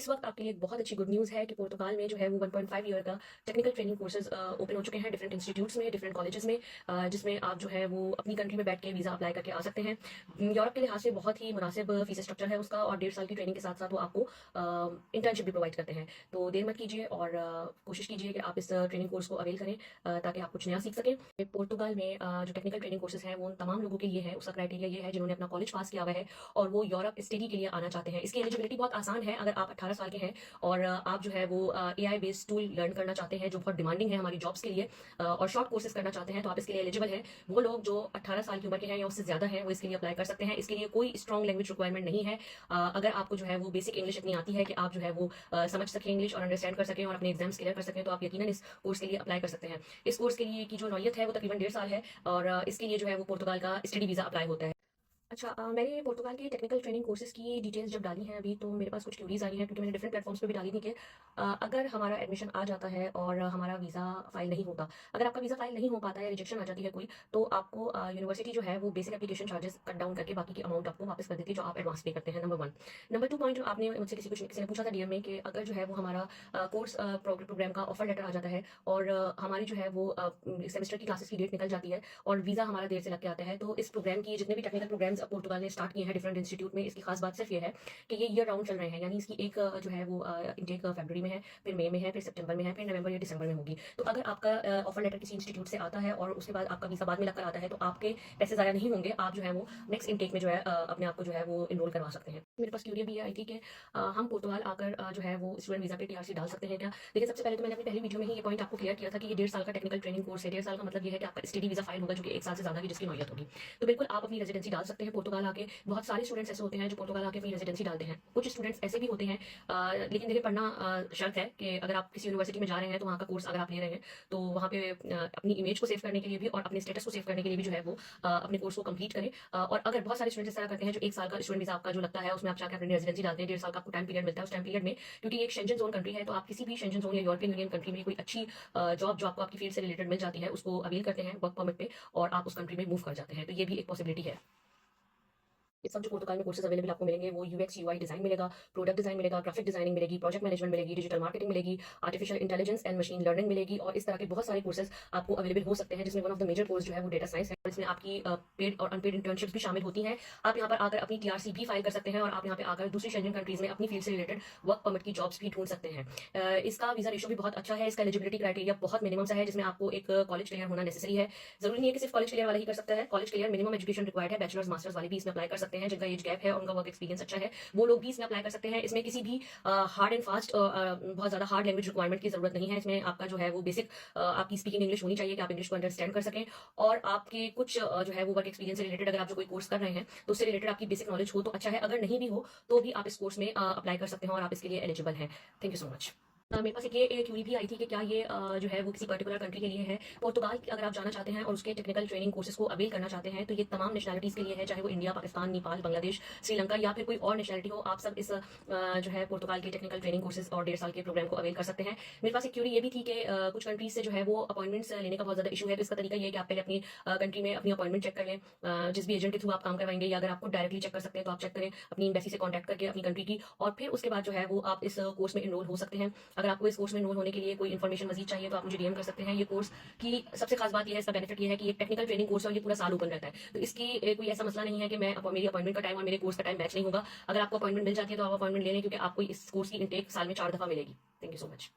इस वक्त आपके लिए एक बहुत अच्छी गुड न्यूज़ है कि पुर्तगाल में जो है वो 1.5 ईयर का टेक्निकल ट्रेनिंग कोर्सेज ओपन हो चुके हैं डिफरेंट इंस्टीट्यूट्स में, डिफरेंट कॉलेजेस में, जिसमें आप जो है वो अपनी कंट्री में बैठ के वीज़ा अप्लाई करके आ सकते हैं। यूरोप के लिहाज से बहुत ही मुनासिब फीस स्ट्रक्चर है उसका, और 1.5 साल की ट्रेनिंग के साथ साथ वो आपको इंटर्नशिप भी प्रोवाइड करते हैं। तो देर मत कीजिए और कोशिश कीजिए कि आप इस ट्रेनिंग कोर्स को अवेल करें, ताकि आप कुछ नया सीख सकें। पुर्तगाल में जो टेक्निकल ट्रेनिंग कोर्सेज हैं वो उन तमाम लोगों के लिए है। उसका क्राइटेरिया ये है जिन्होंने अपना कॉलेज पास किया हुआ है और वो यूरोप स्टडी के लिए आना चाहते हैं। इसकी एलिजिबिलिटी बहुत आसान है। अगर आप 18 साल के हैं और आप जो है वो AI बेस्ड टूल लर्न करना चाहते हैं जो बहुत डिमांडिंग है हमारी जॉब्स के लिए, और शॉर्ट कोर्सेज करना चाहते हैं, तो आप इसके लिए एलिजिबल हैं। वो लोग जो 18 साल की उम्र के हैं या उससे ज़्यादा हैं वो इसके लिए अप्लाई कर सकते हैं। इसके लिए कोई स्ट्रॉन्ग लैंग्वेज रिक्वायरमेंट नहीं है। अगर आपको जो है वो बेसिक इंग्लिश इतनी आती है कि आप जो है वो समझ सकें इंग्लिश और अंडरस्टैंड कर सकें और अपने एग्जाम्स क्लियर कर सकें, तो आप यकीनन इस कोर्स के लिए अप्लाई कर सकते हैं। इस कोर्स के लिए की जो नौयत है वो तकरीबन 1.5 साल है, और इसके लिए जो है वो पुर्तगाल का स्टडी वीज़ा अप्लाई होता है। अच्छा, मैंने पुर्तगाल के टेक्निकल ट्रेनिंग कोर्सेज़ की डिटेल्स जब डाली हैं अभी, तो मेरे पास कुछ क्यूरीज़ आई हैं, क्योंकि मैंने डिफरेंट प्लेटफॉर्म्स पे भी डाली थी कि अगर हमारा एडमिशन आ जाता है और हमारा वीज़ा फ़ाइल नहीं होता, अगर आपका वीज़ा फ़ाइल नहीं हो पाता है या रिजेक्शन आ जाती है कोई, तो आपको यूनिवर्सिटी जो है वो basic application charges cut down करके बाकी की अमाउंट आपको वापस कर देती है जो आप एडवांस पे करते हैं, नंबर 1। नंबर 2 पॉइंट, जो आपने मुझसे किसी ने पूछा था DM में कि अगर जो है वो हमारा कोर्स प्रोग्राम का ऑफर लेटर आ जाता है और हमारी जो है वो सेमेस्टर की क्लासेस की डेट निकल जाती है और वीज़ा हमारा देर से लग के आता है, तो इस प्रोग्राम की जितने भी टेक्निकल प्रोग्राम्स पुर्तगाल ने स्टार्ट किए हैं डिफरेंट इंस्टीट्यूट में, इसकी खास बात सिर्फ ये है कि ये ईयर राउंड चल रहे हैं। यानी इसकी एक जो है वो इनटेक फरवरी में है, फिर मई में है, फिर सितंबर में है, फिर नवंबर या दिसंबर में होगी। तो अगर आपका ऑफर लेटर किसी इंस्टीट्यूट से आता है और उसके बाद आपका वीज़ा बाद में लगकर आता है, तो आपके पैसे ज़ाया नहीं होंगे। आप जो है वो नेक्स्ट इनटेक में जो है अपने आप को जो है वो इनरोल करवा सकते हैं। मेरे पास क्यूरी भी आई थी कि हम पुर्तगाल आकर जो है वो स्टूडेंट वीज़ा पे TRC डाल सकते हैं क्या? देखिए, सबसे पहले तो मैंने अपनी पहली वीडियो में ही ये पॉइंट आपको क्लियर किया था कि ये 1.5 साल का टेक्निकल ट्रेनिंग कोर्स है। 1.5 साल का मतलब ये है कि आपका स्टडी वीज़ा फाइल होगा जो कि 1 साल से ज़्यादा की जिसकी नौयत होगी। तो बिल्कुल आप अपनी रेजिडेंसी डाल सकते हैं पुर्तगाल आके। बहुत सारे स्टूडेंट्स ऐसे होते हैं जो पुर्तगाल आके अपनी रेजिडेंसी डालते हैं। कुछ स्टूडेंट्स ऐसे भी होते हैं, लेकिन देखिए पढ़ना शर्त है कि अगर आप किसी यूनिवर्सिटी में जा रहे हैं तो वहाँ का कोर्स अगर आप ले रहे हैं, तो वहाँ पे अपनी इमेज को सेव करने के लिए भी और अपने स्टेटस को सेव करने के लिए भी जो है वो अपने कोर्स को कंप्लीट करें। और अगर बहुत सारे स्टूडेंट्स इस तरह करते हैं जो 1 साल का स्टूडेंट वीज़ा आपका जो लगता है उसमें आप जाकर अपनी रेजिडेंसी डालते हैं, 1.5 साल का आपको टाइम पीरियड मिलता है। उस टाइम पीरियड में, क्योंकि ये एक शेंजन जोन कंट्री है, तो आप किसी भी शेंजन जोन या यूरोपियन यूनियन कंट्री में कोई अच्छी जॉब जो आपको आपकी फील्ड से रिलेटेड मिल जाती है उसको अवेल करते हैं वर्क परमिट पे, और आप उस कंट्री में मूव कर जाते हैं। तो ये भी एक पॉसिबिलिटी है। ये सब जो पुर्तगाल में कोर्सेज अवेलेबल आपको मिलेंगे वो UX UI डिजाइन मिलेगा, प्रोडक्ट डिजाइन मिलेगा, ग्राफिक डिजाइनिंग मिलेगी, प्रोजेक्ट मैनेजमेंट मिलेगी, डिजिटल मार्केटिंग मिलेगी, artificial intelligence and machine learning मिलेगी, और इस तरह के बहुत सारे कोर्सेज आपको अवेलेबल हो सकते हैं, जिसमें one of the major course जो है वो डेटा साइंस है। और इसमें आपकी पेड और अनपेड इंटर्नशिप्स भी शामिल होती हैं। आप यहाँ पर आकर अपनी TRC भी फाइल कर सकते हैं और आप यहाँ पे आकर दूसरी शेंजन कंट्रीज में अपनी फील्ड से रिलेटेड वर्क परमिट की जॉब्स भी ढूंढ सकते हैं। इसका वीजा रेशो भी बहुत अच्छा है। इसका एलिजिबिलिटी क्राइटेरिया बहुत मिनिमम सा है, जिसमें आपको एक कॉलेज क्लियर होना नेसेसरी है। जरूरी नहीं है कि सिर्फ कॉलेज क्लियर वाला ही कर सकता है। College clear minimum education required है। बैचलर्स मास्टर्स वाले भी इसमें अप्लाई कर सकते हैं। जिनका एज गैप है और उनका वर्क एक्सपीरियंस अच्छा है, वो लोग भी इसमें अप्लाई कर सकते हैं। इसमें किसी भी हार्ड एंड फास्ट बहुत ज्यादा हार्ड लैंग्वेज रिक्वायरमेंट की जरूरत नहीं है। इसमें आपका जो है वो बेसिक आपकी स्पीकिंग इंग्लिश होनी चाहिए कि आप इंग्लिश को अंडरस्टैंड कर सकें, और आपके कुछ जो है वो वर्क एक्सपीरियंस से रिलेटेड अगर आप जो कोई कोर्स कर रहे हैं तो उससे रिलेटेड आपकी बेसिक नॉलेज हो तो अच्छा है। अगर नहीं भी हो तो भी आप इस कोर्स में अप्लाई कर सकते हैं और आप इसके लिए एलिजिबल हैं। Thank you so much. मेरे पास एक क्यूरी भी आई थी कि क्या ये जो है वो किसी पर्टिकुलर कंट्री के लिए है। पुर्तगाल अगर आप जाना चाहते हैं और उसके टेक्निकल ट्रेनिंग कोर्सेज को अवेल करना चाहते हैं, तो ये तमाम नेशनलिटीज़ के लिए है, चाहे वो इंडिया, पाकिस्तान, नेपाल, बांग्लादेश, श्रीलंका या फिर कोई और नेशनलिटी हो। आप सब इस जो है पुर्तगाल के टेक्निकल ट्रेनिंग कोर्सेज और 1.5 साल के प्रोग्राम को अवेल कर सकते हैं। मेरे पास एक क्यूरी ये भी थी कि कुछ कंट्रीज से जो है वो अपॉइंटमेंट्स लेने का बहुत ज़्यादा इशू है। तो इसका तरीका ये है कि आप पहले अपनी कंट्री में अपनी अपॉइंटमेंट चेक कर लें, जिस भी एजेंट के थ्रू आप काम करवाएंगे, या अगर आपको डायरेक्टली चेक कर सकते हैं तो आप चेक करें अपनी एम्बेसी से कॉन्टैक्ट करके अपनी कंट्री की, और फिर उसके बाद जो है वो आप इस कोर्स में इनरोल हो सकते हैं। अगर आपको इस कोर्स में इनरोल होने के लिए कोई इन्फॉर्मेशन मजीद चाहिए तो आप मुझे DM कर सकते हैं। ये कोर्स की सबसे खास बात ये है, इसका बेनिफिट ये है कि ये टेक्निकल ट्रेनिंग कोर्स है और ये पूरा साल ओपन रहता है। तो इसकी कोई ऐसा मसला नहीं है कि मैं मेरी अपॉइंटमेंट का टाइम और मेरे कोर्स का टाइम मैच नहीं होगा। अगर आपको अपॉइंटमेंट मिल जाती है तो आप अपॉइंटमेंट ले लें, क्योंकि आपको इस कोर्स की इनटेक साल में 4 दफा मिलेगी। Thank you so much.